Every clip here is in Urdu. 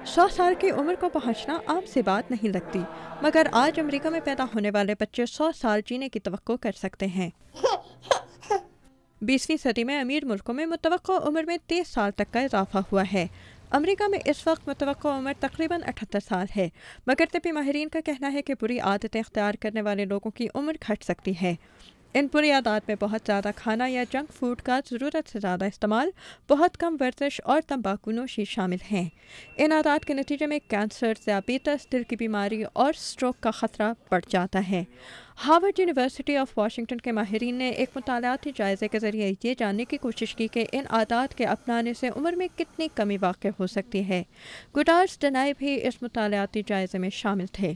100 سال کی عمر کو پہنچنا عام سی بات نہیں لگتی، مگر آج امریکہ میں پیدا ہونے والے بچے 100 سال جینے کی توقع کر سکتے ہیں۔ 20ویں صدی میں امیر ملکوں میں متوقع عمر میں 30 سال تک کا اضافہ ہوا ہے۔ امریکہ میں اس وقت متوقع عمر تقریباً 78 سال ہے، مگر طبی ماہرین کا کہنا ہے کہ بری عادتیں اختیار کرنے والے لوگوں کی عمر گھٹ سکتی ہے۔ ان بری عادات میں بہت زیادہ کھانا یا جنک فوڈ کا ضرورت سے زیادہ استعمال، بہت کم ورزش اور تمباکو نوشی شامل ہیں۔ ان عادات کے نتیجے میں کینسر، ذیابیطس، دل کی بیماری اور سٹروک کا خطرہ بڑھ جاتا ہے۔ ہارورڈ یونیورسٹی آف واشنگٹن کے ماہرین نے ایک مطالعاتی جائزے کے ذریعے یہ جاننے کی کوشش کی کہ ان عادات کے اپنانے سے عمر میں کتنی کمی واقع ہو سکتی ہے۔ گڈارز ڈنائی بھی اس مطالعاتی جائزے میں شامل تھے۔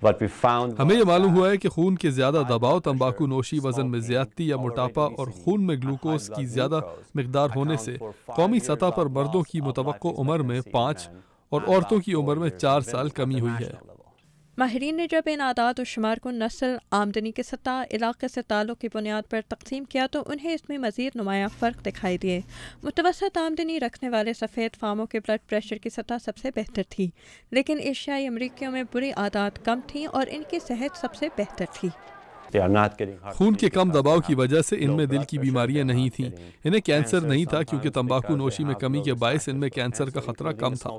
ہمیں یہ معلوم ہوا ہے کہ خون کے زیادہ دباؤ، تمباکو نوشی، وزن میں زیادتی یا موٹاپا اور خون میں گلوکوز کی زیادہ مقدار ہونے سے قومی سطح پر مردوں کی متوقع عمر میں 5 اور عورتوں کی عمر میں 4 سال کمی ہوئی ہے۔ ماہرین نے جب ان اعداد و شمار کو نسل، آمدنی کے سطح، علاقے سے تعلق کی بنیاد پر تقسیم کیا تو انہیں اس میں مزید نمایاں فرق دکھائی دیے۔ متوسط آمدنی رکھنے والے سفید فاموں کے بلڈ پریشر کی سطح سب سے بہتر تھی، لیکن ایشیائی امریکیوں میں بری عادات کم تھیں اور ان کی صحت سب سے بہتر تھی۔ خون کے کم دباؤ کی وجہ سے ان میں دل کی بیماریاں نہیں تھیں، انہیں کینسر نہیں تھا کیونکہ تمباکو نوشی میں کمی کے باعث ان میں کینسر کا خطرہ کم تھا۔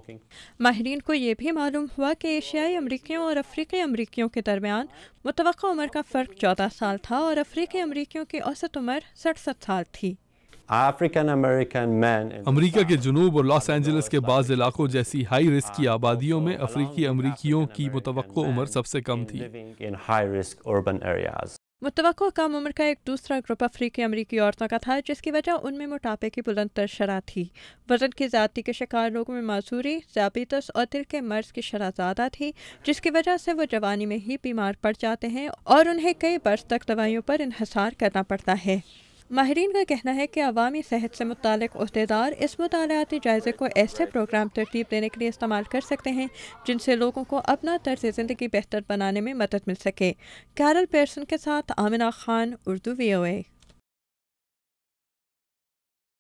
ماہرین کو یہ بھی معلوم ہوا کہ ایشیائی امریکیوں اور افریقی امریکیوں کے درمیان متوقع عمر کا فرق 14 سال تھا اور افریقی امریکیوں کی اوسط عمر 67 سال تھی۔ امریکہ کے جنوب اور لاس اینجلس کے بعض علاقوں جیسی ہائی رسک کی آبادیوں میں افریقی امریکیوں کی متوقع عمر سب سے کم تھی۔ متوقع کم عمر کا ایک دوسرا گروپ افریقی امریکی عورتوں کا تھا، جس کی وجہ ان میں موٹاپے کی بلند تر شرح تھی۔ وزن کی زیادتی کے شکار لوگوں میں معذوری، ذیابیطس اور دل کے مرض کی شرح زیادہ تھی، جس کی وجہ سے وہ جوانی میں ہی بیمار پڑ جاتے ہیں اور انہیں کئی برس تک دوائیوں پر انحصار کرنا پڑتا ہے۔ ماہرین کا کہنا ہے کہ عوامی صحت سے متعلق عہدیدار اس مطالعاتی جائزے کو ایسے پروگرام ترتیب دینے کے لیے استعمال کر سکتے ہیں جن سے لوگوں کو اپنا طرز زندگی بہتر بنانے میں مدد مل سکے۔ کیرل پیئرسن کے ساتھ آمنہ خان، اردو VOA۔